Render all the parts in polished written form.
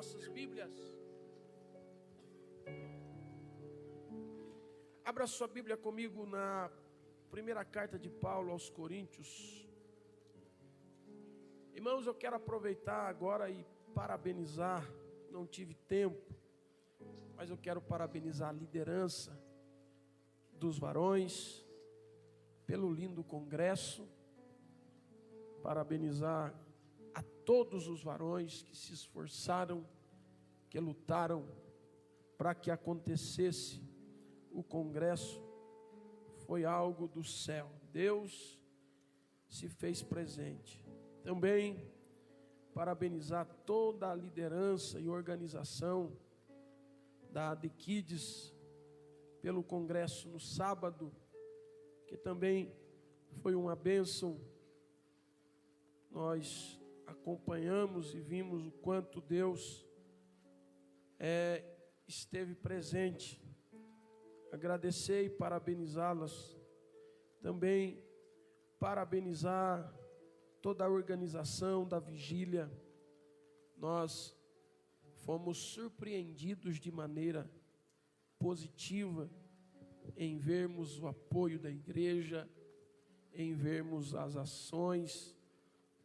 Nossas Bíblias. Abra sua Bíblia comigo na primeira carta de Paulo aos Coríntios. Irmãos, eu quero aproveitar agora e parabenizar. Não tive tempo, mas eu quero parabenizar a liderança dos varões pelo lindo congresso. Parabenizar a todos os varões que se esforçaram, que lutaram para que acontecesse o congresso. Foi algo do céu. Deus se fez presente. Também parabenizar toda a liderança e organização da The Kids pelo congresso no sábado, que também foi uma bênção. Nós acompanhamos e vimos o quanto Deus esteve presente. Agradecer e parabenizá-las. Também parabenizar toda a organização da vigília. Nós fomos surpreendidos de maneira positiva em vermos o apoio da igreja, em vermos as ações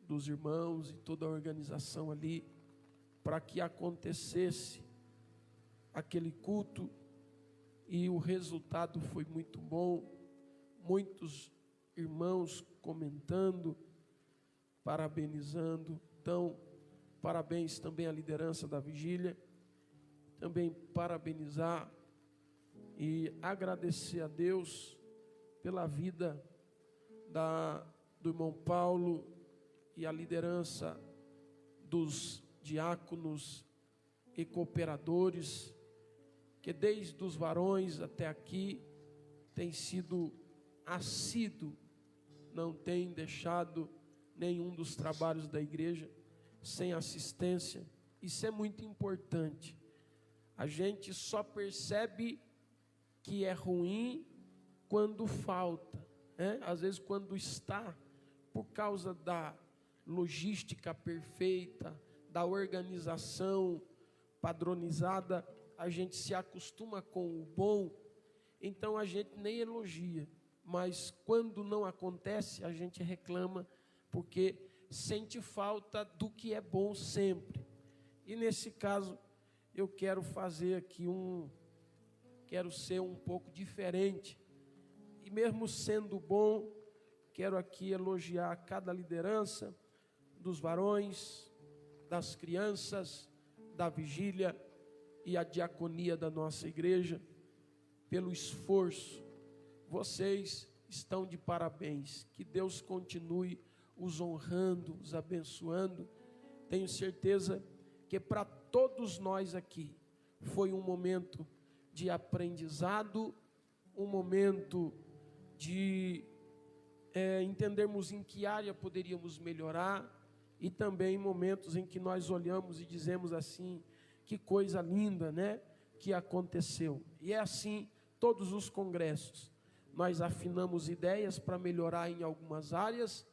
dos irmãos e toda a organização ali, para que acontecesse aquele culto, e o resultado foi muito bom. Muitos irmãos comentando, parabenizando. Então, parabéns também à liderança da vigília. Também parabenizar e agradecer a Deus pela vida do irmão Paulo e a liderança dos diáconos e cooperadores, que desde os varões até aqui tem sido assíduo, não tem deixado nenhum dos trabalhos da igreja sem assistência. Isso é muito importante. A gente só percebe que é ruim quando falta, né? Às vezes quando está, por causa da logística perfeita, da organização padronizada, a gente se acostuma com o bom, então a gente nem elogia. Mas quando não acontece, a gente reclama, porque sente falta do que é bom sempre. E nesse caso, eu quero fazer aqui quero ser um pouco diferente. E mesmo sendo bom, quero aqui elogiar cada liderança dos varões, das crianças, da vigília e a diaconia da nossa igreja, pelo esforço. Vocês estão de parabéns. Que Deus continue os honrando, os abençoando. Tenho certeza que para todos nós aqui foi um momento de aprendizado, um momento de entendermos em que área poderíamos melhorar, e também momentos em que nós olhamos e dizemos assim: que coisa linda, né, que aconteceu. E é assim todos os congressos. Nós afinamos ideias para melhorar em algumas áreas,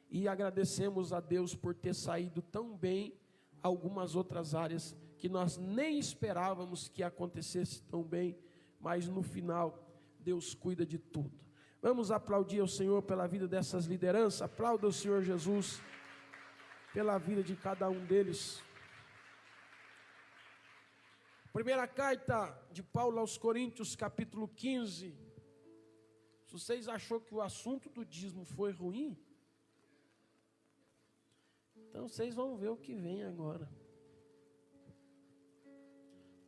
e agradecemos a Deus por ter saído tão bem algumas outras áreas que nós nem esperávamos que acontecesse tão bem, mas no final Deus cuida de tudo. Vamos aplaudir ao Senhor pela vida dessas lideranças. Aplauda o Senhor Jesus pela vida de cada um deles. Primeira carta de Paulo aos Coríntios, capítulo 15. Se vocês achou que o assunto do dízimo foi ruim, então vocês vão ver o que vem agora.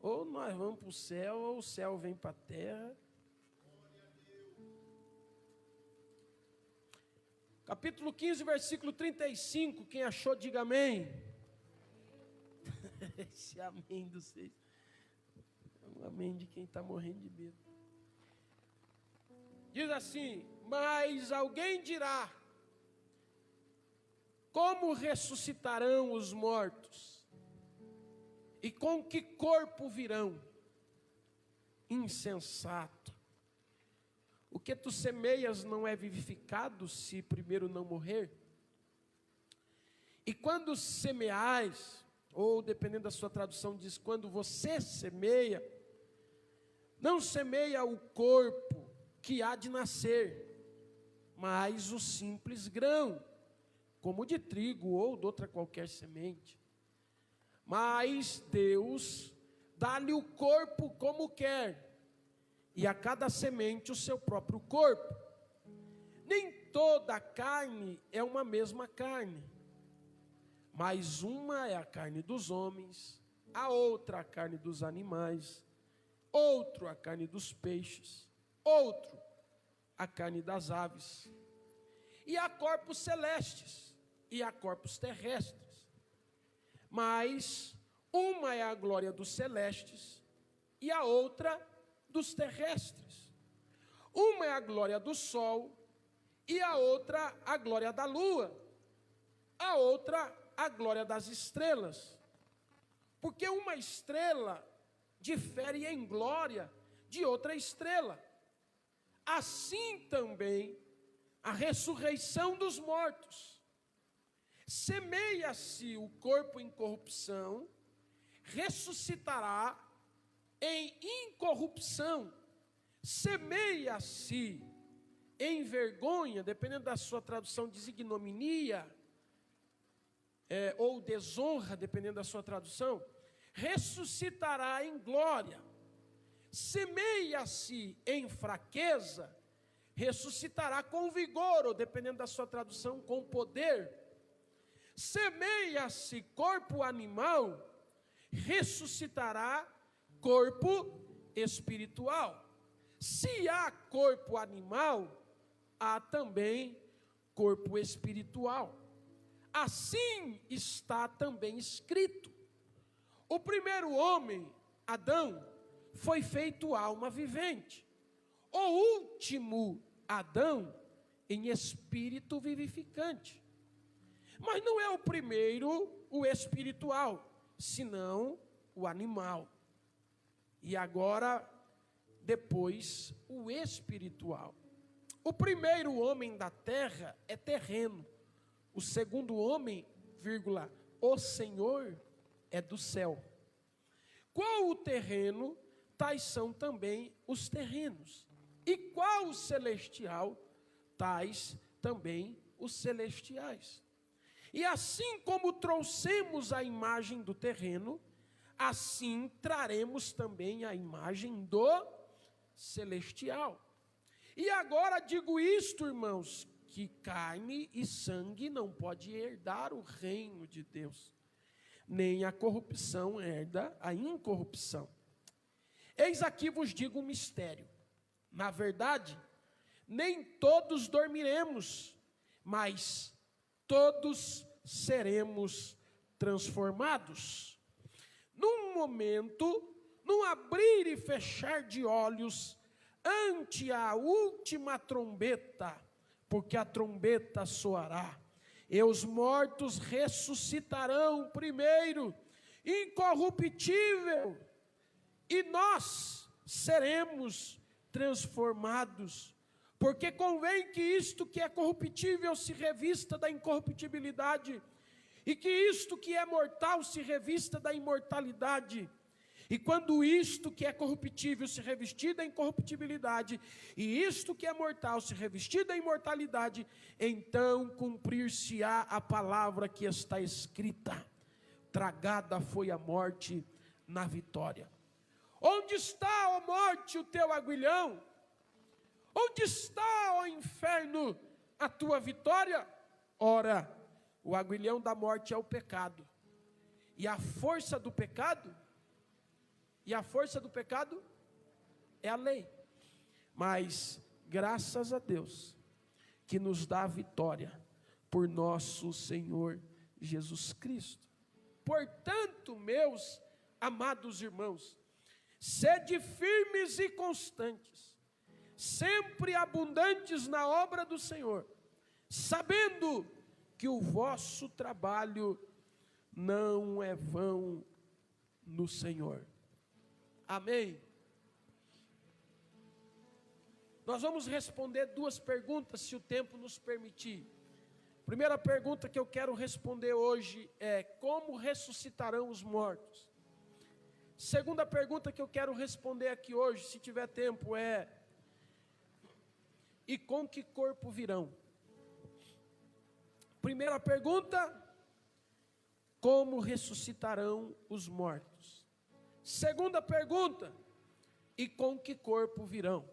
Ou nós vamos para o céu, ou o céu vem para a terra. Capítulo 15, versículo 35. Quem achou, diga amém. Esse amém de vocês é um amém de quem está morrendo de medo. Diz assim: mas alguém dirá: como ressuscitarão os mortos? E com que corpo virão? Insensato. O que tu semeias não é vivificado, se primeiro não morrer? E quando semeais, ou dependendo da sua tradução, diz: quando você semeia, não semeia o corpo que há de nascer, mas o simples grão, como de trigo ou de outra qualquer semente. Mas Deus dá-lhe o corpo como quer, e a cada semente o seu próprio corpo. Nem toda a carne é uma mesma carne, mas uma é a carne dos homens, a outra a carne dos animais, outro a carne dos peixes, outro a carne das aves. E há corpos celestes e há corpos terrestres, mas uma é a glória dos celestes e a outra dos terrestres. Uma é a glória do sol e a outra a glória da lua, a outra a glória das estrelas. Porque uma estrela difere em glória de outra estrela. Assim também a ressurreição dos mortos. Semeia-se o corpo em corrupção, ressuscitará em incorrupção. Semeia-se em vergonha, dependendo da sua tradução, diz ignominia, ou desonra, dependendo da sua tradução, ressuscitará em glória. Semeia-se em fraqueza, ressuscitará com vigor, ou dependendo da sua tradução, com poder. Semeia-se corpo animal, ressuscitará corpo espiritual. Se há corpo animal, há também corpo espiritual. Assim está também escrito: o primeiro homem, Adão, foi feito alma vivente. O último, Adão, em espírito vivificante. Mas não é o primeiro o espiritual, senão o animal. E agora, depois, o espiritual. O primeiro homem da terra é terreno. O segundo homem, o Senhor, é do céu. Qual o terreno, tais são também os terrenos. E qual o celestial, tais também os celestiais. E assim como trouxemos a imagem do terreno, assim traremos também a imagem do celestial. E agora digo isto, irmãos, que carne e sangue não pode herdar o reino de Deus, nem a corrupção herda a incorrupção. Eis aqui vos digo um mistério. Na verdade, nem todos dormiremos, mas todos seremos transformados. Num momento, num abrir e fechar de olhos, ante a última trombeta, porque a trombeta soará, e os mortos ressuscitarão primeiro, incorruptível, e nós seremos transformados, porque convém que isto que é corruptível se revista da incorruptibilidade, e que isto que é mortal se revista da imortalidade. E quando isto que é corruptível se revestir da incorruptibilidade, e isto que é mortal se revestir da imortalidade, então cumprir-se-á a palavra que está escrita: tragada foi a morte na vitória. Onde está, ó morte, o teu aguilhão? Onde está, ó inferno, a tua vitória? Ora, o aguilhão da morte é o pecado, e a força do pecado é a lei. Mas graças a Deus que nos dá a vitória por nosso Senhor Jesus Cristo. Portanto, meus amados irmãos, sede firmes e constantes, sempre abundantes na obra do Senhor, sabendo que o vosso trabalho não é vão no Senhor. Amém? Nós vamos responder duas perguntas, se o tempo nos permitir. Primeira pergunta que eu quero responder hoje é: como ressuscitarão os mortos? Segunda pergunta que eu quero responder aqui hoje, se tiver tempo, é: e com que corpo virão? Primeira pergunta: como ressuscitarão os mortos? Segunda pergunta: e com que corpo virão?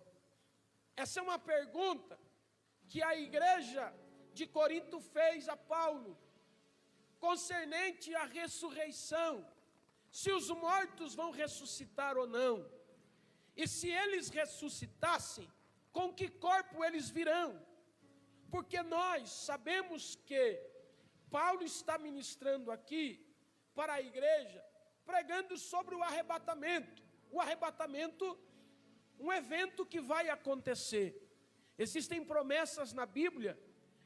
Essa é uma pergunta que a igreja de Corinto fez a Paulo, concernente à ressurreição, se os mortos vão ressuscitar ou não, e se eles ressuscitassem, com que corpo eles virão? Porque nós sabemos que Paulo está ministrando aqui para a igreja, pregando sobre o arrebatamento, um evento que vai acontecer. Existem promessas na Bíblia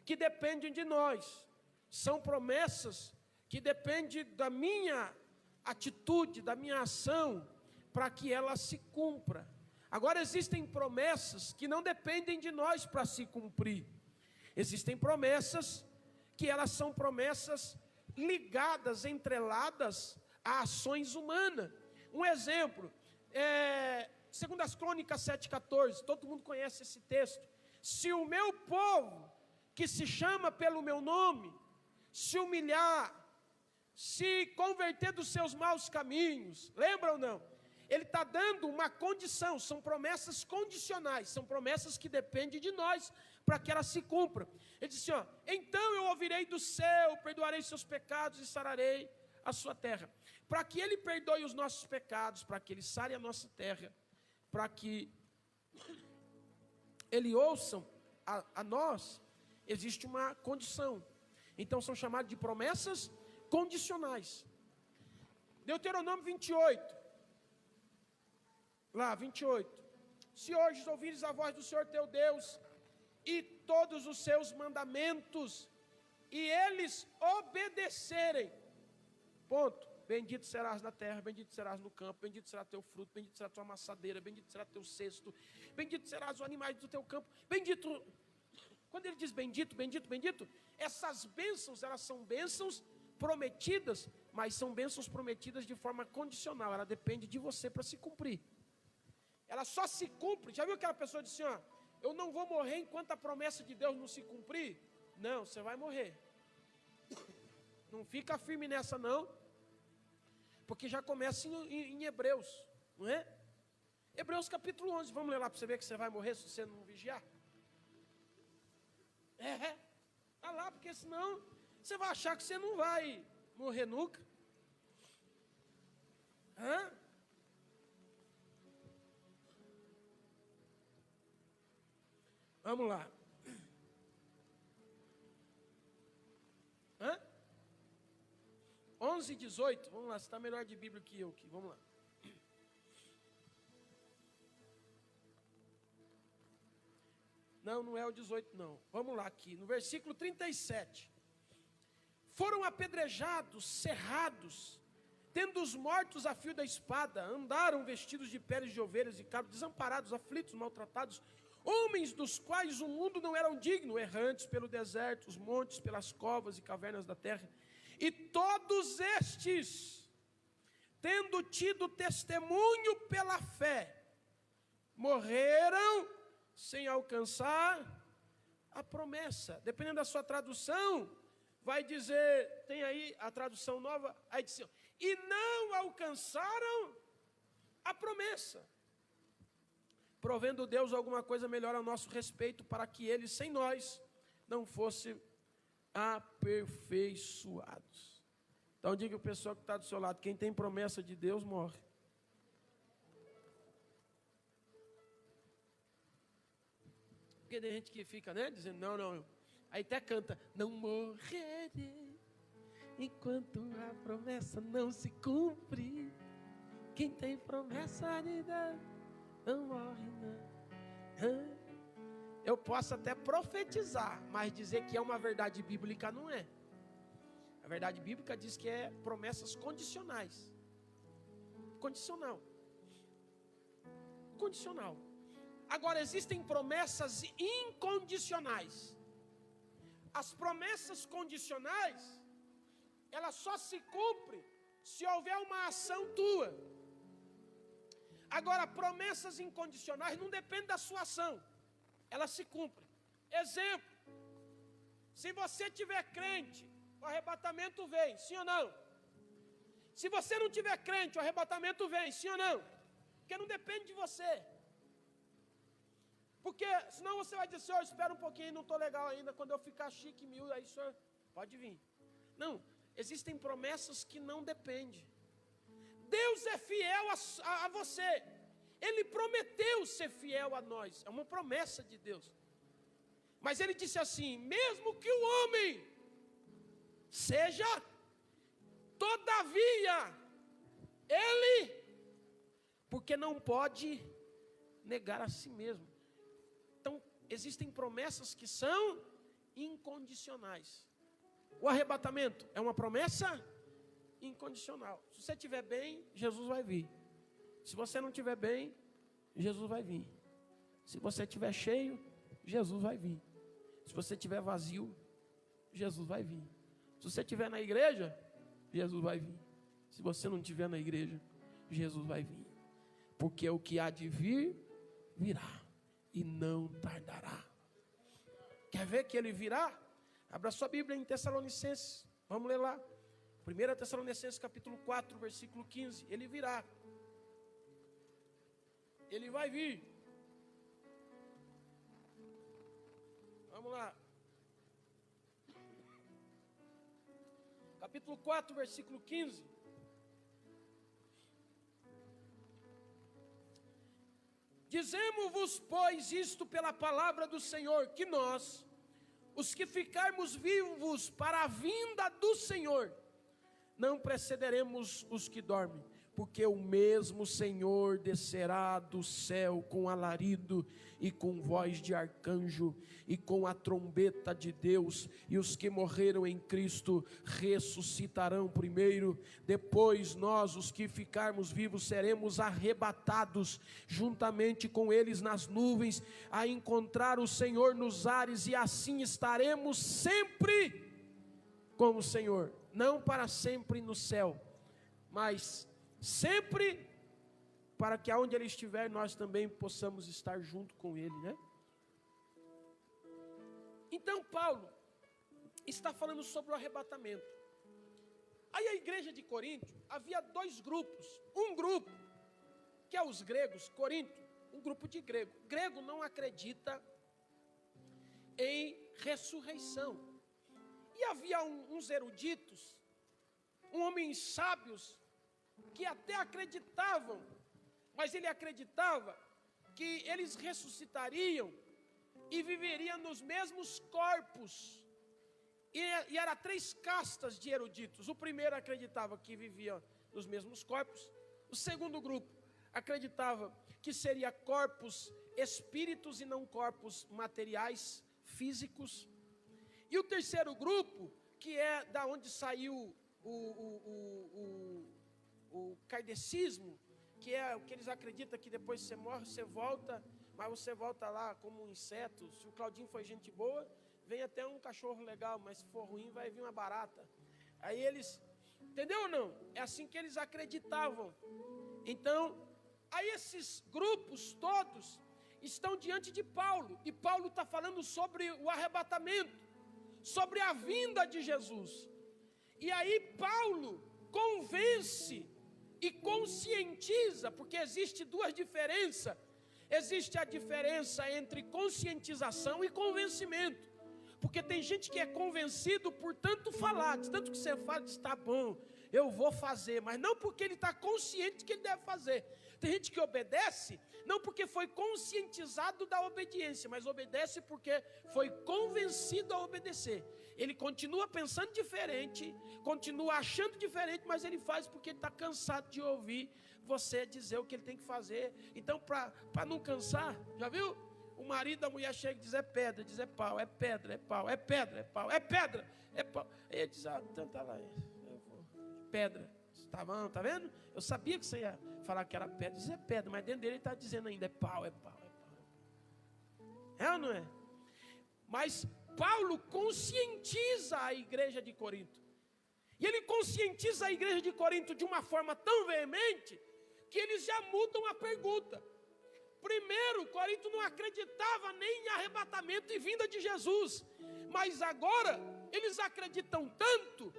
que dependem de nós, são promessas que dependem da minha atitude, da minha ação, para que ela se cumpra. Agora, existem promessas que não dependem de nós para se cumprir. Existem promessas que elas são promessas ligadas, entreladas a ações humanas. Um exemplo, 2 Crônicas 7,14, todo mundo conhece esse texto. Se o meu povo, que se chama pelo meu nome, se humilhar, se converter dos seus maus caminhos, lembra ou não? Ele está dando uma condição, são promessas condicionais, são promessas que dependem de nós para que elas se cumpram. Ele disse assim, então eu ouvirei do céu, perdoarei seus pecados e sararei a sua terra. Para que ele perdoe os nossos pecados, para que ele sare a nossa terra, para que ele ouça a nós, existe uma condição. Então são chamadas de promessas condicionais. Deuteronômio 28. Lá, 28. Se hoje ouvires a voz do Senhor teu Deus e todos os seus mandamentos, e eles obedecerem, ponto. Bendito serás na terra, bendito serás no campo, bendito será teu fruto, bendito será tua amassadeira, bendito será teu cesto, bendito serás os animais do teu campo, bendito. Quando ele diz bendito, bendito, bendito, essas bênçãos, elas são bênçãos prometidas, mas são bênçãos prometidas de forma condicional, ela depende de você para se cumprir. Ela só se cumpre. Já viu aquela pessoa que diz assim, eu não vou morrer enquanto a promessa de Deus não se cumprir? Não, você vai morrer. Não fica firme nessa não, porque já começa em Hebreus, não é? Hebreus capítulo 11, vamos ler lá para você ver que você vai morrer se você não vigiar. Tá lá, porque senão você vai achar que você não vai morrer nunca. Vamos lá. 11, 18. Vamos lá, você está melhor de Bíblia que eu aqui. Vamos lá. Não é o 18 não. Vamos lá aqui, no versículo 37. Foram apedrejados, cerrados, tendo os mortos a fio da espada, andaram vestidos de peles de ovelhas e cabras, desamparados, aflitos, maltratados, homens dos quais o mundo não era digno, errantes pelo deserto, os montes, pelas covas e cavernas da terra. E todos estes, tendo tido testemunho pela fé, morreram sem alcançar a promessa. Dependendo da sua tradução, vai dizer, tem aí a tradução nova, aí diz, e não alcançaram a promessa, provendo Deus alguma coisa melhor a nosso respeito, para que eles, sem nós, não fossem aperfeiçoados. Então diga o pessoal que está do seu lado, quem tem promessa de Deus morre. Porque tem gente que fica, dizendo, não, aí até canta, não morrerei, enquanto a promessa não se cumpre. Quem tem promessa de Deus não morre não. Eu posso até profetizar, mas dizer que é uma verdade bíblica não é. A verdade bíblica diz que é promessas condicionais. Condicional. Agora existem promessas incondicionais. as promessas condicionais, elas só se cumprem se houver uma ação tua. Agora, promessas incondicionais não dependem da sua ação, elas se cumprem. Exemplo, se você tiver crente, o arrebatamento vem, sim ou não? Se você não tiver crente, o arrebatamento vem, sim ou não? Porque não depende de você. Porque senão você vai dizer, senhor, espera um pouquinho, não estou legal ainda, quando eu ficar chique, mil, aí o senhor pode vir. Não, existem promessas que não dependem. Deus é fiel a você. Ele prometeu ser fiel a nós, é uma promessa de Deus. Mas ele disse assim, mesmo que o homem seja, todavia, ele, porque não pode negar a si mesmo. Então, existem promessas que são incondicionais. O arrebatamento é uma promessa incondicional. Se você estiver bem, Jesus vai vir. Se você não estiver bem, Jesus vai vir. Se você estiver cheio, Jesus vai vir. Se você estiver vazio, Jesus vai vir. Se você estiver na igreja, Jesus vai vir. Se você não estiver na igreja, Jesus vai vir. Porque o que há de vir, virá. E não tardará. Quer ver que ele virá? Abra sua Bíblia em Tessalonicenses. Vamos ler lá. 1 Tessalonicenses capítulo 4, versículo 15. Ele virá. Ele vai vir. Vamos lá. Capítulo 4, versículo 15. Dizemos-vos, pois, isto pela palavra do Senhor, que nós, os que ficarmos vivos para a vinda do Senhor, não precederemos os que dormem, porque o mesmo Senhor descerá do céu com alarido e com voz de arcanjo e com a trombeta de Deus, e os que morreram em Cristo ressuscitarão primeiro. Depois nós, os que ficarmos vivos, seremos arrebatados juntamente com eles nas nuvens, a encontrar o Senhor nos ares, e assim estaremos sempre com o Senhor, não para sempre no céu, mas sempre para que aonde Ele estiver, nós também possamos estar junto com Ele, né? Então Paulo está falando sobre o arrebatamento. Aí a igreja de Corinto, havia dois grupos. Um grupo, que é os gregos, Corinto, um grupo de grego. Grego não acredita em ressurreição. E havia uns eruditos, homens sábios, que até acreditavam, mas ele acreditava que eles ressuscitariam e viveriam nos mesmos corpos. E eram 3 castas de eruditos. O primeiro acreditava que vivia nos mesmos corpos. O segundo grupo acreditava que seria corpos espíritos e não corpos materiais, físicos. E o terceiro grupo, que é da onde saiu o kardecismo, que é o que eles acreditam que depois que você morre, você volta, mas você volta lá como um inseto. Se o Claudinho foi gente boa, vem até um cachorro legal, mas se for ruim, vai vir uma barata. Aí eles, entendeu ou não? É assim que eles acreditavam. Então, aí esses grupos todos estão diante de Paulo, e Paulo está falando sobre o arrebatamento, sobre a vinda de Jesus. E aí Paulo convence e conscientiza, porque existe 2 diferenças. Existe a diferença entre conscientização e convencimento. Porque tem gente que é convencido por tanto falar, de tanto que você fala, diz, tá bom, eu vou fazer, mas não porque ele está consciente que ele deve fazer. Tem gente que obedece, não porque foi conscientizado da obediência, mas obedece porque foi convencido a obedecer. Ele continua pensando diferente, continua achando diferente, mas ele faz porque ele está cansado de ouvir você dizer o que ele tem que fazer. Então, para não cansar, já viu? O marido da mulher chega e diz, é pedra, diz, é pau, é pedra, é pau, é pedra, é pau, é pedra, é pau. Aí ele diz, então tá lá, eu vou, pedra. Tá bom, tá vendo? Eu sabia que você ia falar que era pedra, diz, é pedra, mas dentro dele ele está dizendo ainda, é pau, é pau, é pau. É ou não é? Mas Paulo conscientiza a igreja de Corinto. E ele conscientiza a igreja de Corinto de uma forma tão veemente que eles já mudam a pergunta. Primeiro, Corinto não acreditava nem em arrebatamento e vinda de Jesus. Mas agora, eles acreditam tanto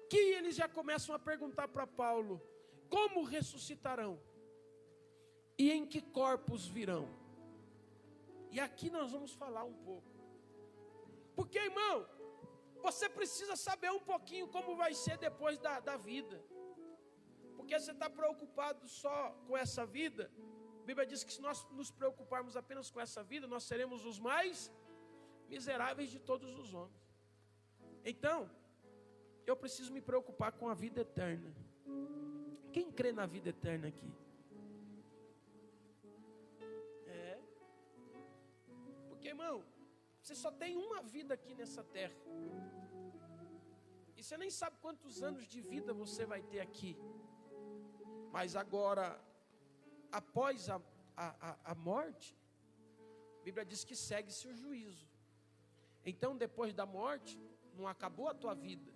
que eles já começam a perguntar para Paulo: como ressuscitarão? E em que corpos virão? E aqui nós vamos falar um pouco. Porque, irmão, você precisa saber um pouquinho como vai ser depois da vida. Porque você está preocupado só com essa vida. A Bíblia diz que se nós nos preocuparmos apenas com essa vida, nós seremos os mais miseráveis de todos os homens. Então, eu preciso me preocupar com a vida eterna. Quem crê na vida eterna aqui? Porque, irmão, você só tem uma vida aqui nessa terra. E você nem sabe quantos anos de vida você vai ter aqui. Mas agora, após a morte, a Bíblia diz que segue-se o juízo. Então, depois da morte, não acabou a tua vida.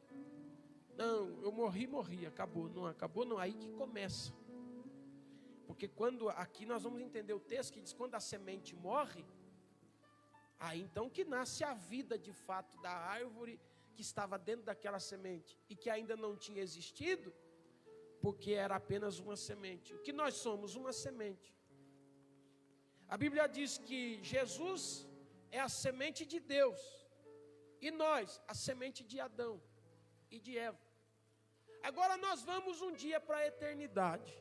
Não, eu morri, acabou. Não acabou, não, aí que começa. Porque quando, aqui nós vamos entender o texto que diz, quando a semente morre, aí então que nasce a vida de fato da árvore que estava dentro daquela semente e que ainda não tinha existido, porque era apenas uma semente. O que nós somos? Uma semente. A Bíblia diz que Jesus é a semente de Deus e nós, a semente de Adão e de Eva. Agora nós vamos um dia para a eternidade.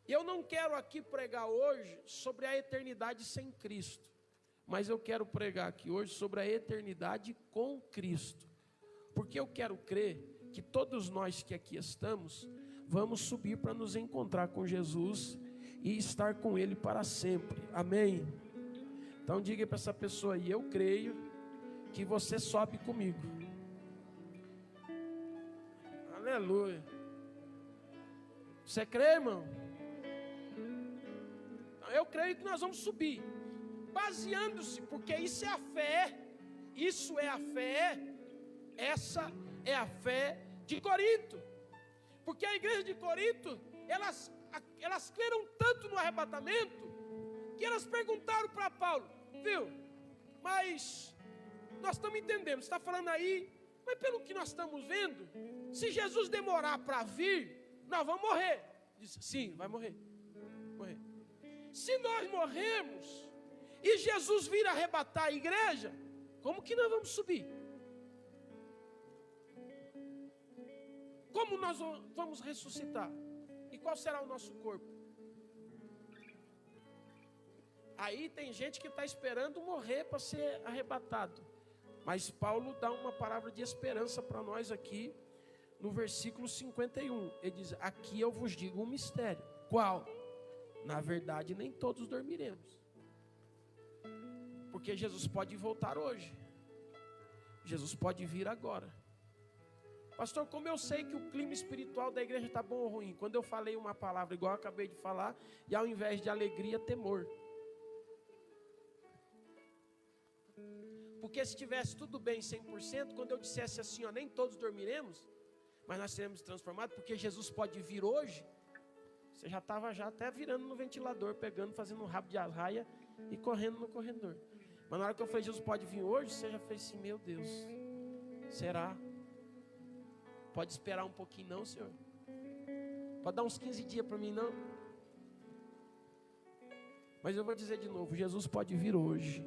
E eu não quero aqui pregar hoje sobre a eternidade sem Cristo. Mas eu quero pregar aqui hoje sobre a eternidade com Cristo. Porque eu quero crer que todos nós que aqui estamos, vamos subir para nos encontrar com Jesus e estar com Ele para sempre. Amém? Então diga para essa pessoa aí, eu creio que você sobe comigo. Aleluia. Você crê, irmão? Eu creio que nós vamos subir. Baseando-se, porque isso é a fé, essa é a fé de Corinto, porque a igreja de Corinto, elas creram tanto no arrebatamento, que elas perguntaram para Paulo, viu, mas nós estamos entendendo, você está falando aí, mas pelo que nós estamos vendo, se Jesus demorar para vir, nós vamos morrer. Disse, sim, vai morrer. Se nós morrermos, e Jesus vir arrebatar a igreja, como que nós vamos subir? Como nós vamos ressuscitar? E qual será o nosso corpo? Aí tem gente que está esperando morrer para ser arrebatado. Mas Paulo dá uma palavra de esperança para nós aqui, no versículo 51. Ele diz, aqui eu vos digo um mistério. Qual? Na verdade, nem todos dormiremos. Porque Jesus pode voltar hoje. Jesus pode vir agora. Pastor, como eu sei que o clima espiritual da igreja está bom ou ruim? Quando eu falei uma palavra igual eu acabei de falar, e ao invés de alegria, temor. Porque se estivesse tudo bem 100%, quando eu dissesse assim, ó, nem todos dormiremos, mas nós seremos transformados, porque Jesus pode vir hoje, você já estava até virando no ventilador, pegando, fazendo um rabo de arraia e correndo no corredor. Mas na hora que eu falei, Jesus pode vir hoje, você já fez assim, meu Deus, será? Pode esperar um pouquinho não, Senhor? Pode dar uns 15 dias para mim, não? Mas eu vou dizer de novo, Jesus pode vir hoje.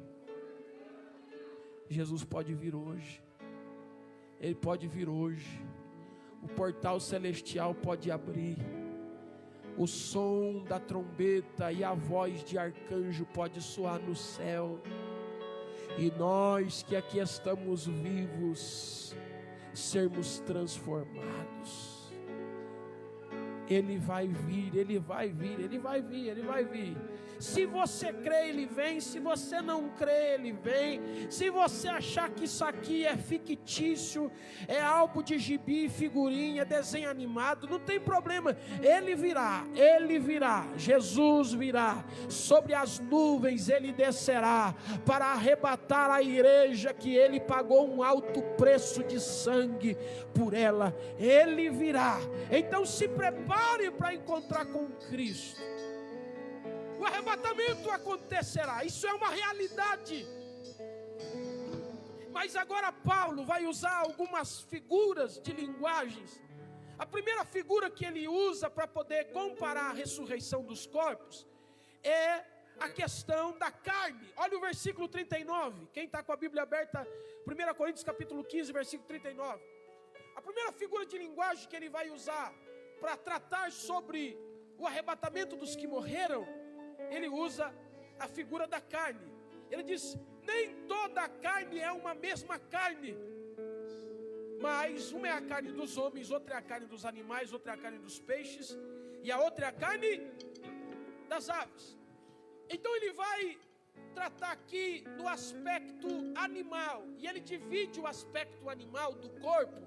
Jesus pode vir hoje. Ele pode vir hoje. O portal celestial pode abrir. O som da trombeta e a voz de arcanjo pode soar no céu. E nós que aqui estamos vivos, sermos transformados. Ele vai vir, Ele vai vir, Ele vai vir, Ele vai vir. Se você crê, Ele vem. Se você não crê, Ele vem. Se você achar que isso aqui é fictício, é álbum de gibi, figurinha, desenho animado, não tem problema. Ele virá, Ele virá. Jesus virá. Sobre as nuvens Ele descerá para arrebatar a igreja que Ele pagou um alto preço de sangue por ela. Ele virá. Então se prepare para encontrar com Cristo. O arrebatamento acontecerá, isso é uma realidade. Mas agora Paulo vai usar algumas figuras de linguagens. A primeira figura que ele usa para poder comparar a ressurreição dos corpos é a questão da carne. Olha o versículo 39, quem está com a Bíblia aberta, 1 Coríntios capítulo 15, versículo 39. A primeira figura de linguagem que ele vai usar para tratar sobre o arrebatamento dos que morreram, ele usa a figura da carne. Ele diz: nem toda a carne é uma mesma carne, mas uma é a carne dos homens, outra é a carne dos animais, outra é a carne dos peixes, e a outra é a carne das aves. Então ele vai tratar aqui do aspecto animal, e ele divide o aspecto animal do corpo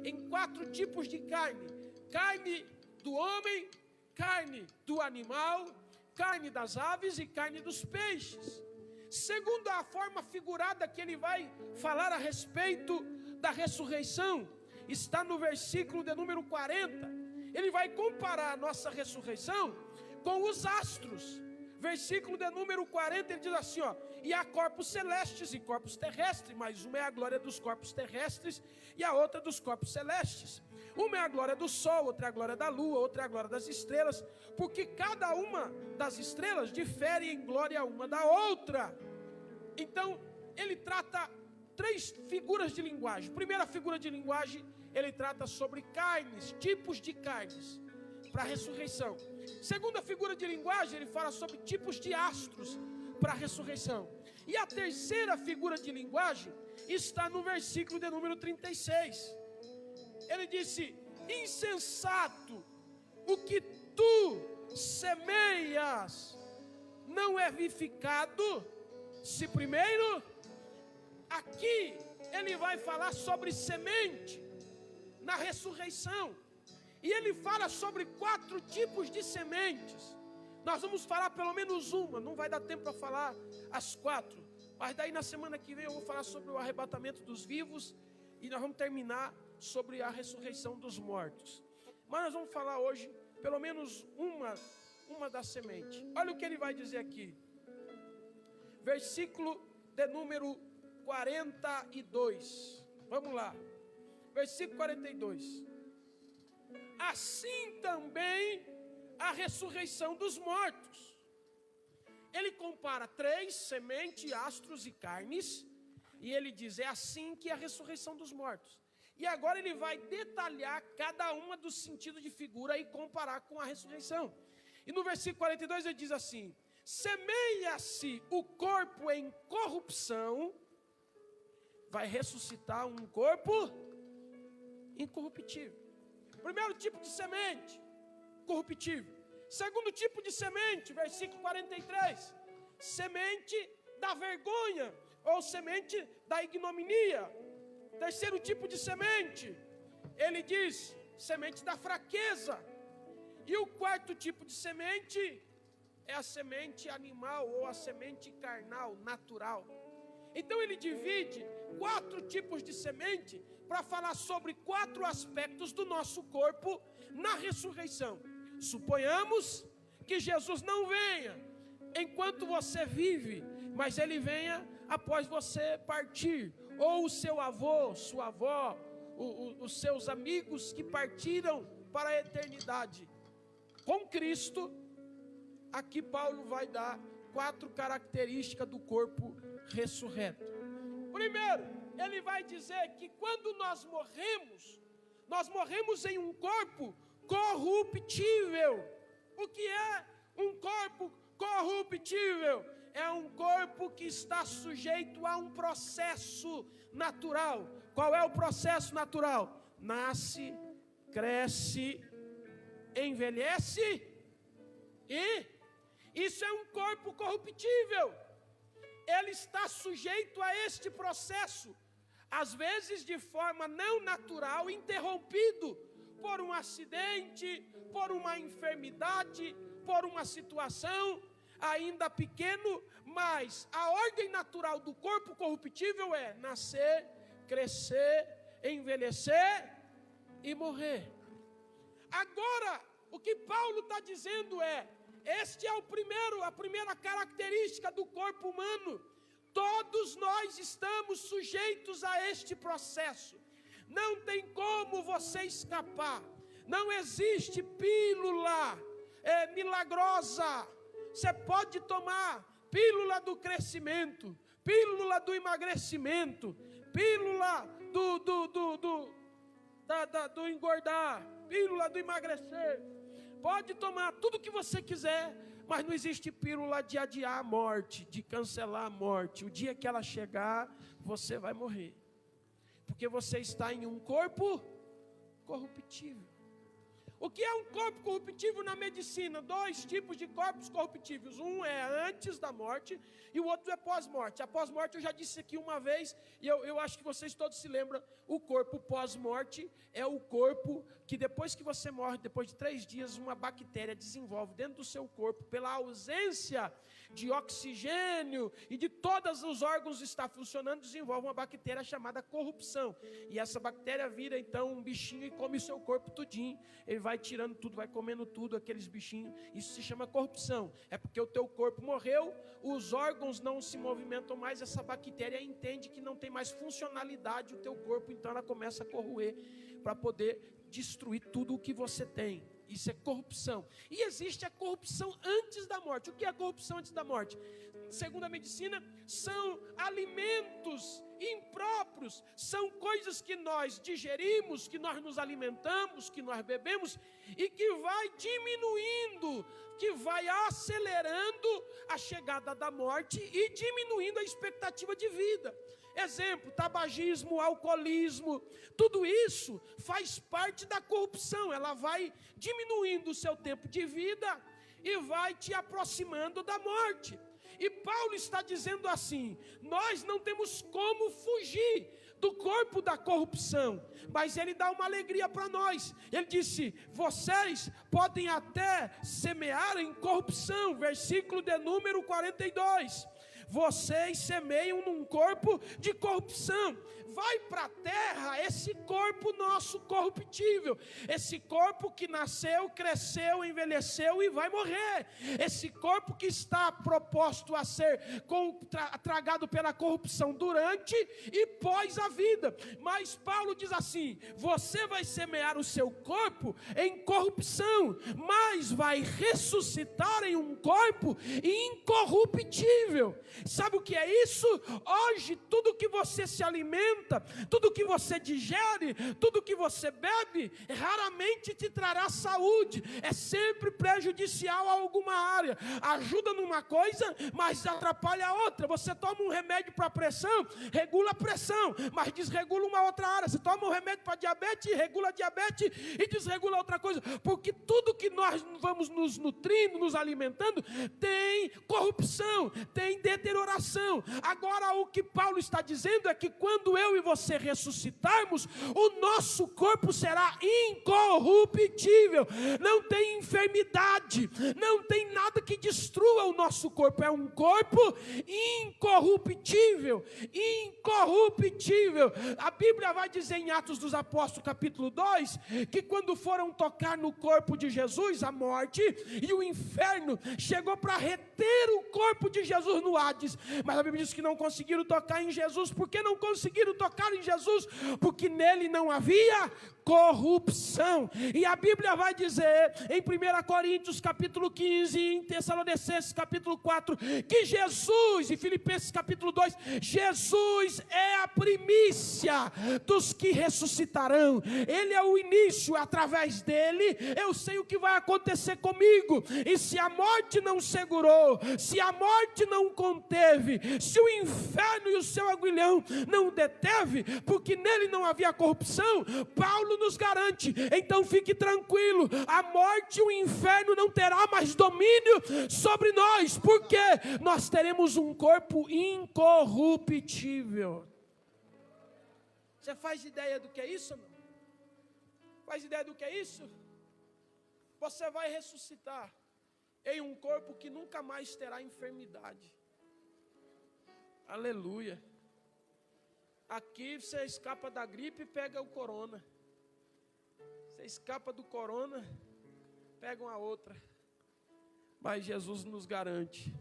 em 4 tipos de carne: carne do homem, carne do animal, carne das aves e carne dos peixes. Segundo a forma figurada que ele vai falar a respeito da ressurreição, está no versículo de número 40. Ele vai comparar a nossa ressurreição com os astros. Versículo de número 40, ele diz assim, ó: e há corpos celestes e corpos terrestres, mas uma é a glória dos corpos terrestres e a outra dos corpos celestes. Uma é a glória do sol, outra é a glória da lua, outra é a glória das estrelas, porque cada uma das estrelas difere em glória uma da outra. Então, ele trata 3 figuras de linguagem. Primeira figura de linguagem, ele trata sobre carnes, tipos de carnes, para a ressurreição. Segunda figura de linguagem, ele fala sobre tipos de astros para a ressurreição. E a terceira figura de linguagem está no versículo de número 36. Ele disse: insensato, o que tu semeias não é vivificado, se primeiro... Aqui ele vai falar sobre semente na ressurreição. E ele fala sobre 4 tipos de sementes. Nós vamos falar pelo menos uma, não vai dar tempo para falar as 4. Mas daí na semana que vem eu vou falar sobre o arrebatamento dos vivos. E nós vamos terminar sobre a ressurreição dos mortos. Mas nós vamos falar hoje pelo menos uma da semente. Olha o que ele vai dizer aqui. Versículo de número 42. Vamos lá. Versículo 42. Assim também a ressurreição dos mortos. Ele compara 3, semente, astros e carnes, e ele diz: é assim que é a ressurreição dos mortos. E agora ele vai detalhar cada uma dos sentidos de figura e comparar com a ressurreição. E no versículo 42 ele diz assim: semeia-se o corpo em corrupção, vai ressuscitar um corpo incorruptível. Primeiro tipo de semente, corruptível. Segundo tipo de semente, versículo 43, semente da vergonha, ou semente da ignominia. Terceiro tipo de semente, ele diz, semente da fraqueza. E o quarto tipo de semente é a semente animal, ou a semente carnal, natural. Então ele divide 4 tipos de semente para falar sobre 4 aspectos do nosso corpo na ressurreição. Suponhamos que Jesus não venha enquanto você vive, mas ele venha após você partir, ou o seu avô, sua avó, os seus amigos que partiram para a eternidade. Com Cristo, aqui Paulo vai dar 4 características do corpo ressurreto. Primeiro, ele vai dizer que quando nós morremos em um corpo corruptível. O que é um corpo corruptível? É um corpo que está sujeito a um processo natural. Qual é o processo natural? Nasce, cresce, envelhece e isso é um corpo corruptível. Ele está sujeito a este processo, às vezes de forma não natural, interrompido por um acidente, por uma enfermidade, por uma situação ainda pequeno, mas a ordem natural do corpo corruptível é nascer, crescer, envelhecer e morrer. Agora, o que Paulo está dizendo é, a primeira característica do corpo humano. Todos nós estamos sujeitos a este processo. Não tem como você escapar. Não existe pílula milagrosa. Você pode tomar pílula do crescimento, pílula do emagrecimento, pílula do engordar, pílula do emagrecer. Pode tomar tudo o que você quiser, mas não existe pílula de adiar a morte, de cancelar a morte. O dia que ela chegar, você vai morrer. Porque você está em um corpo corruptível. O que é um corpo corruptível na medicina? 2 tipos de corpos corruptíveis. Um é antes da morte e o outro é pós-morte. A pós-morte eu já disse aqui uma vez, e eu acho que vocês todos se lembram, o corpo pós-morte é o corpo que depois que você morre, depois de 3 dias, uma bactéria desenvolve dentro do seu corpo, pela ausência de oxigênio e de todos os órgãos estar funcionando, desenvolve uma bactéria chamada corrupção. E essa bactéria vira então um bichinho e come o seu corpo tudinho. Ele vai tirando tudo, vai comendo tudo, aqueles bichinhos. Isso se chama corrupção. É porque o teu corpo morreu, os órgãos não se movimentam mais, essa bactéria entende que não tem mais funcionalidade o teu corpo, então ela começa a corroer para poder destruir tudo o que você tem. Isso é corrupção. E existe a corrupção antes da morte. O que é a corrupção antes da morte? Segundo a medicina, são alimentos impróprios, são coisas que nós digerimos, que nós nos alimentamos, que nós bebemos, e que vai diminuindo, que vai acelerando a chegada da morte e diminuindo a expectativa de vida. Exemplo, tabagismo, alcoolismo, tudo isso faz parte da corrupção. Ela vai diminuindo o seu tempo de vida e vai te aproximando da morte. E Paulo está dizendo assim, nós não temos como fugir do corpo da corrupção, mas ele dá uma alegria para nós. Ele disse, vocês podem até semear em corrupção, versículo de número 42. Vocês semeiam num corpo de corrupção. Vai para a terra esse corpo nosso corruptível. Esse corpo que nasceu, cresceu, envelheceu e vai morrer. Esse corpo que está proposto a ser tragado pela corrupção durante e pós a vida. Mas Paulo diz assim, você vai semear o seu corpo em corrupção, mas vai ressuscitar em um corpo incorruptível. Sabe o que é isso? Hoje tudo que você se alimenta, tudo que você digere, tudo que você bebe, raramente te trará saúde, é sempre prejudicial a alguma área, ajuda numa coisa, mas atrapalha a outra. Você toma um remédio para pressão, regula a pressão, mas desregula uma outra área. Você toma um remédio para diabetes, regula a diabetes e desregula outra coisa, porque tudo que nós vamos nos nutrindo, nos alimentando, tem corrupção, tem deterioração. Agora o que Paulo está dizendo é que quando eu e você ressuscitarmos, o nosso corpo será incorruptível, não tem enfermidade, não tem nada que destrua o nosso corpo, é um corpo incorruptível, incorruptível. A Bíblia vai dizer em Atos dos Apóstolos capítulo 2, que quando foram tocar no corpo de Jesus, a morte e o inferno chegou para reter o corpo de Jesus no Hades, mas a Bíblia diz que não conseguiram tocar em Jesus. Por que não conseguiram tocar em Jesus? Porque nele não havia corrupção. E a Bíblia vai dizer em 1 Coríntios capítulo 15, em Tessalonicenses capítulo 4, que Jesus, em Filipenses capítulo 2, Jesus é a primícia dos que ressuscitarão. Ele é o início, através dele eu sei o que vai acontecer comigo. E se a morte não segurou, se a morte não conteve, se o inferno e o seu aguilhão não deteve, porque nele não havia corrupção, Paulo nos garante. Então fique tranquilo, a morte e o inferno não terá mais domínio sobre nós, porque nós teremos um corpo incorruptível. Você faz ideia do que é isso? Não? Faz ideia do que é isso? Você vai ressuscitar em um corpo que nunca mais terá enfermidade. Aleluia. Aqui você escapa da gripe e pega o corona. Você escapa do corona, pega uma outra. Mas Jesus nos garante.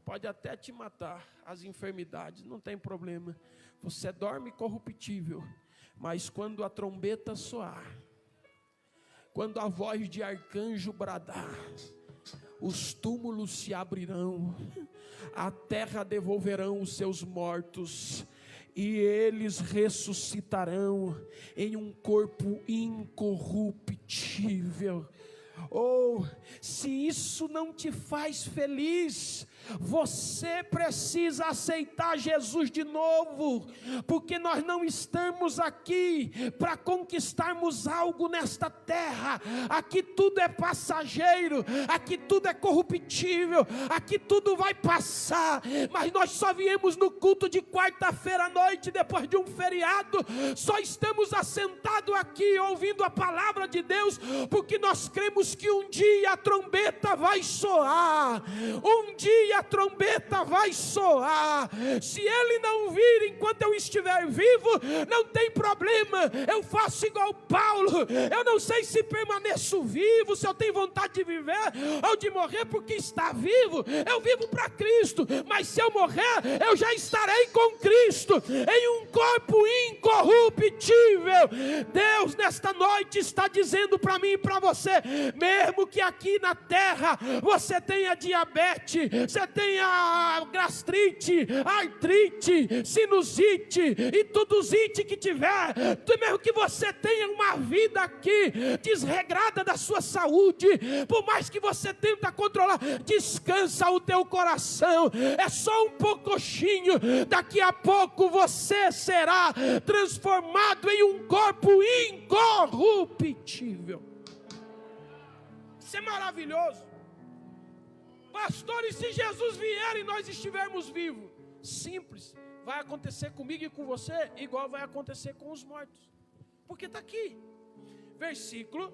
Pode até te matar as enfermidades, não tem problema. Você dorme corruptível, mas quando a trombeta soar, quando a voz de arcanjo bradar, os túmulos se abrirão, a terra devolverão os seus mortos, e eles ressuscitarão em um corpo incorruptível. Oh, se isso não te faz feliz, você precisa aceitar Jesus de novo, porque nós não estamos aqui para conquistarmos algo nesta terra. Aqui tudo é passageiro, aqui tudo é corruptível, aqui tudo vai passar, mas nós só viemos no culto de quarta-feira à noite, depois de um feriado, só estamos assentados aqui ouvindo a palavra de Deus, porque nós cremos que um dia a trombeta vai soar, um dia a trombeta vai soar. Se ele não vir enquanto eu estiver vivo, não tem problema, eu faço igual Paulo, eu não sei se permaneço vivo, se eu tenho vontade de viver ou de morrer, porque está vivo, eu vivo para Cristo, mas se eu morrer, eu já estarei com Cristo, em um corpo incorruptível. Deus nesta noite está dizendo para mim e para você, mesmo que aqui na terra você tenha diabetes, você tenha gastrite, artrite, sinusite e tudosite que tiver, mesmo que você tenha uma vida aqui desregrada da sua saúde, por mais que você tenta controlar, descansa o teu coração, é só um pouquinho, daqui a pouco você será transformado em um corpo incorruptível. Isso é maravilhoso. Pastores, se Jesus vier e nós estivermos vivos, simples, vai acontecer comigo e com você, igual vai acontecer com os mortos, porque está aqui, versículo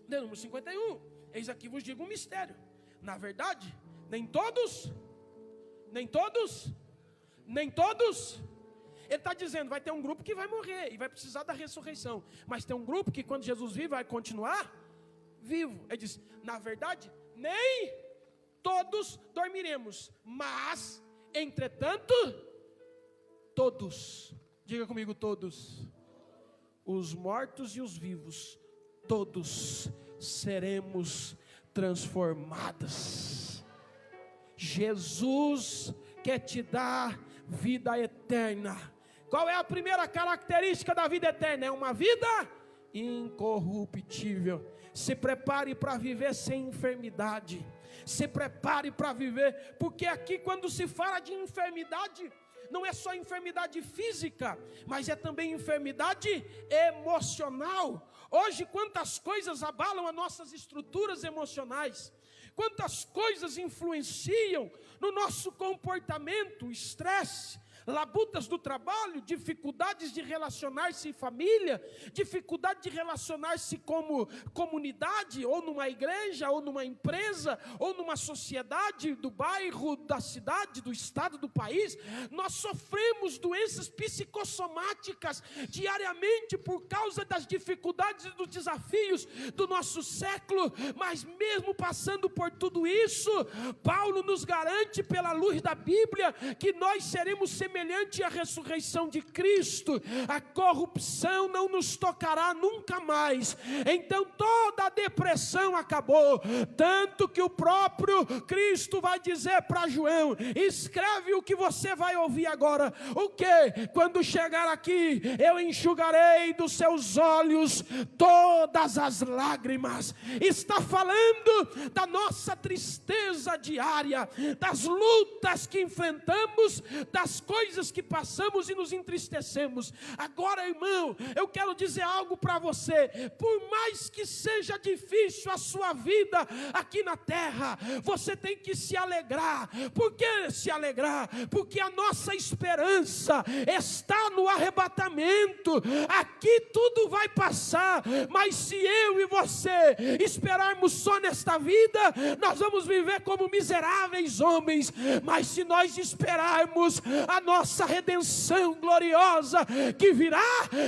de número 51, eis aqui vos digo um mistério, na verdade, nem todos, ele está dizendo, vai ter um grupo que vai morrer, e vai precisar da ressurreição, mas tem um grupo que quando Jesus vir, vai continuar vivo. Ele diz, na verdade, nem todos dormiremos, mas, entretanto, todos, diga comigo, todos, os mortos e os vivos, todos seremos transformados. Jesus quer te dar vida eterna. Qual é a primeira característica da vida eterna? É uma vida incorruptível. Se prepare para viver sem enfermidade. Se prepare para viver, porque aqui quando se fala de enfermidade, não é só enfermidade física, mas é também enfermidade emocional. Hoje quantas coisas abalam as nossas estruturas emocionais, quantas coisas influenciam no nosso comportamento, estresse, labutas do trabalho, dificuldades de relacionar-se em família, dificuldade de relacionar-se como comunidade, ou numa igreja, ou numa empresa, ou numa sociedade do bairro, da cidade, do estado, do país. Nós sofremos doenças psicossomáticas diariamente por causa das dificuldades e dos desafios do nosso século, mas mesmo passando por tudo isso, Paulo nos garante pela luz da Bíblia que nós seremos semelhantes à ressurreição de Cristo. A corrupção não nos tocará nunca mais. Então toda a depressão acabou, tanto que o próprio Cristo vai dizer para João, escreve o que você vai ouvir agora. O que? Quando chegar aqui, eu enxugarei dos seus olhos todas as lágrimas. Está falando da nossa tristeza diária, das lutas que enfrentamos, das coisas coisas que passamos e nos entristecemos. Agora, irmão, eu quero dizer algo para você. Por mais que seja difícil a sua vida aqui na terra, você tem que se alegrar. Por que se alegrar? Porque a nossa esperança está no arrebatamento. Aqui tudo vai passar, mas se eu e você esperarmos só nesta vida, nós vamos viver como miseráveis homens. Mas se nós esperarmos a nossa redenção gloriosa que virá,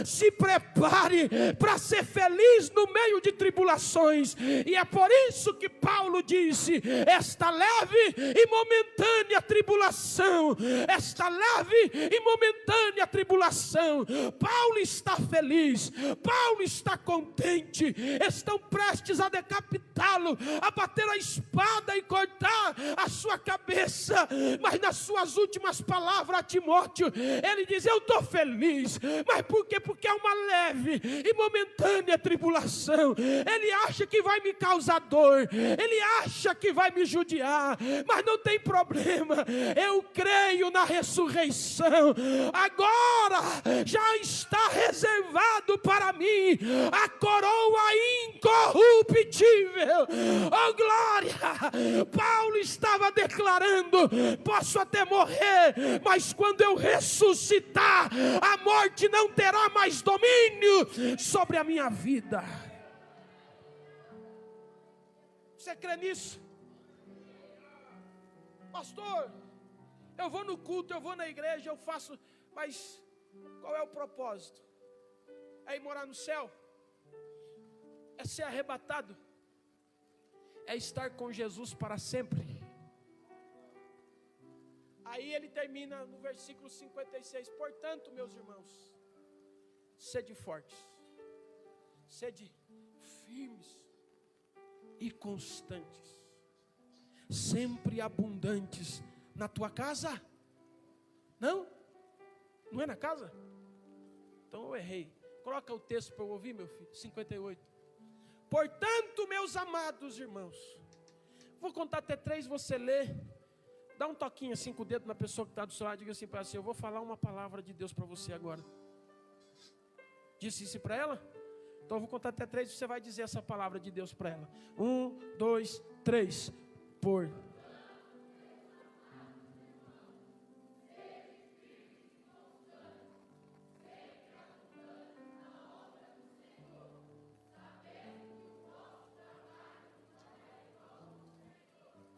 se prepare para ser feliz no meio de tribulações. E é por isso que Paulo disse: esta leve e momentânea tribulação, esta leve e momentânea tribulação. Paulo está feliz, Paulo está contente. Estão prestes a decapitá-lo, a bater a espada e cortar a sua cabeça, mas nas suas últimas palavras a Timóteo, ele diz: eu estou feliz. Mas por quê? Porque é uma leve e momentânea tribulação. Ele acha que vai me causar dor, ele acha que vai me judiar, mas não tem problema. Eu creio na ressurreição. Agora já está reservado para mim a coroa incorruptível. Oh glória! Paulo estava declarando: posso até morrer, mas quando eu ressuscitar, a morte não terá mais domínio sobre a minha vida. Você crê nisso? Pastor, eu vou no culto, eu vou na igreja, eu faço, mas qual é o propósito? É ir morar no céu? É ser arrebatado? É estar com Jesus para sempre? Aí ele termina no versículo 56: portanto, meus irmãos, sede fortes, sede firmes e constantes, sempre abundantes na tua casa. Não? Não é na casa? Então eu errei. Coloca o texto para eu ouvir, meu filho. 58. Portanto, meus amados irmãos, vou contar até 3, você lê. Dá um toquinho assim com o dedo na pessoa que está do seu lado e diga assim para ela assim: eu vou falar uma palavra de Deus para você agora. Disse isso para ela? Então eu vou contar até 3 e você vai dizer essa palavra de Deus para ela. 1, 2, 3. Por...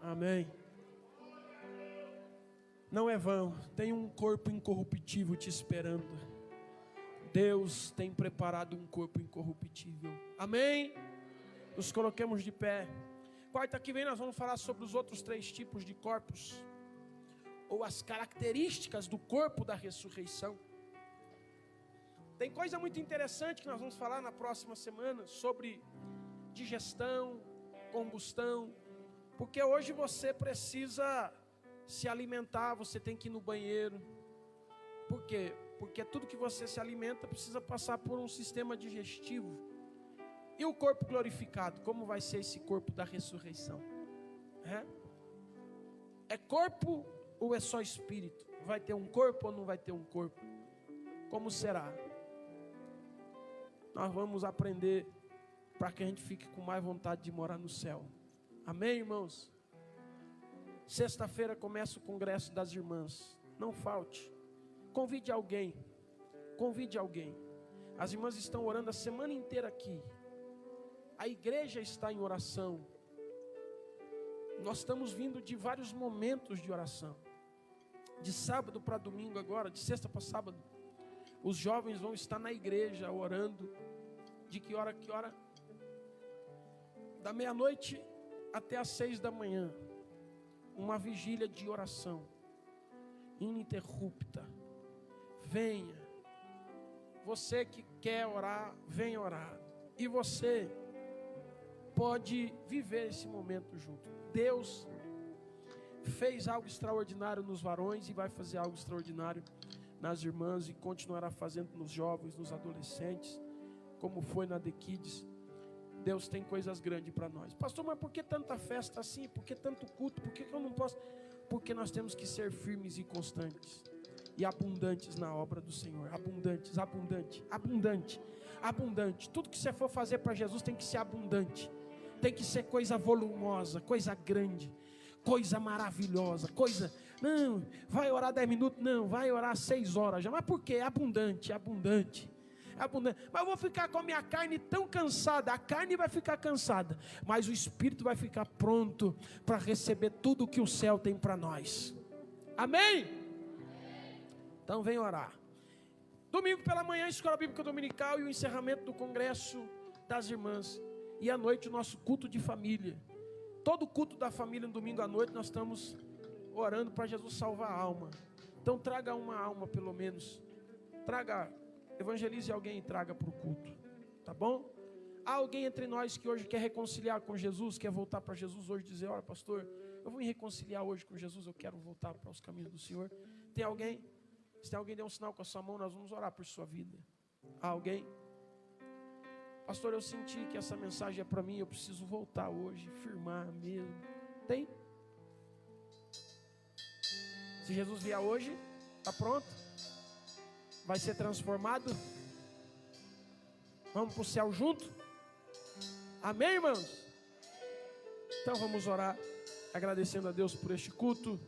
Amém. Não é vão, tem um corpo incorruptível te esperando. Deus tem preparado um corpo incorruptível. Amém? Nos coloquemos de pé. Quarta que vem nós vamos falar sobre os outros 3 tipos de corpos, ou as características do corpo da ressurreição. Tem coisa muito interessante que nós vamos falar na próxima semana sobre digestão, combustão, porque hoje você precisa se alimentar, você tem que ir no banheiro. Por quê? Porque tudo que você se alimenta precisa passar por um sistema digestivo. E o corpo glorificado, como vai ser esse corpo da ressurreição? É corpo ou é só espírito? Vai ter um corpo ou não vai ter um corpo? Como será? Nós vamos aprender para que a gente fique com mais vontade de morar no céu. Amém, irmãos? Sexta-feira começa o congresso das irmãs. Não falte. Convide alguém. Convide alguém. As irmãs estão orando a semana inteira aqui. A igreja está em oração. Nós estamos vindo de vários momentos de oração. De sábado para domingo agora, de sexta para sábado, os jovens vão estar na igreja orando. De que hora a que hora? Da meia-noite até às 6 da manhã. Uma vigília de oração ininterrupta. Venha. Você que quer orar, venha orar. E você pode viver esse momento junto. Deus fez algo extraordinário nos varões e vai fazer algo extraordinário nas irmãs e continuará fazendo nos jovens, nos adolescentes, como foi na The Kids. Deus tem coisas grandes para nós. Pastor, mas por que tanta festa assim? Por que tanto culto? Por que eu não posso? Porque nós temos que ser firmes e constantes. e abundantes na obra do Senhor. Abundantes, abundante, abundante, abundante. Tudo que você for fazer para Jesus tem que ser abundante. Tem que ser coisa volumosa, coisa grande, coisa maravilhosa, coisa... Não, vai orar 10 minutos, não, vai orar 6 horas já. Mas por quê? Abundante, abundante, abundante. Mas eu vou ficar com a minha carne tão cansada. A carne vai ficar cansada, mas o Espírito vai ficar pronto para receber tudo que o céu tem para nós. Amém? Então vem orar. Domingo pela manhã, Escola Bíblica Dominical e o encerramento do Congresso das Irmãs. E à noite o nosso culto de família. Todo culto da família no domingo à noite nós estamos orando para Jesus salvar a alma. Então traga uma alma pelo menos. Evangelize alguém e traga para o culto. Tá bom? Há alguém entre nós que hoje quer reconciliar com Jesus, quer voltar para Jesus hoje, dizer, olha pastor, eu vou me reconciliar hoje com Jesus, eu quero voltar para os caminhos do Senhor. Tem alguém? Se tem alguém, dê um sinal com a sua mão, nós vamos orar por sua vida. Há alguém? Pastor, eu senti que essa mensagem é para mim, eu preciso voltar hoje, firmar mesmo. Tem? Se Jesus vier hoje, está pronto? Vai ser transformado? Vamos para o céu junto? Amém, irmãos? Então vamos orar, agradecendo a Deus por este culto.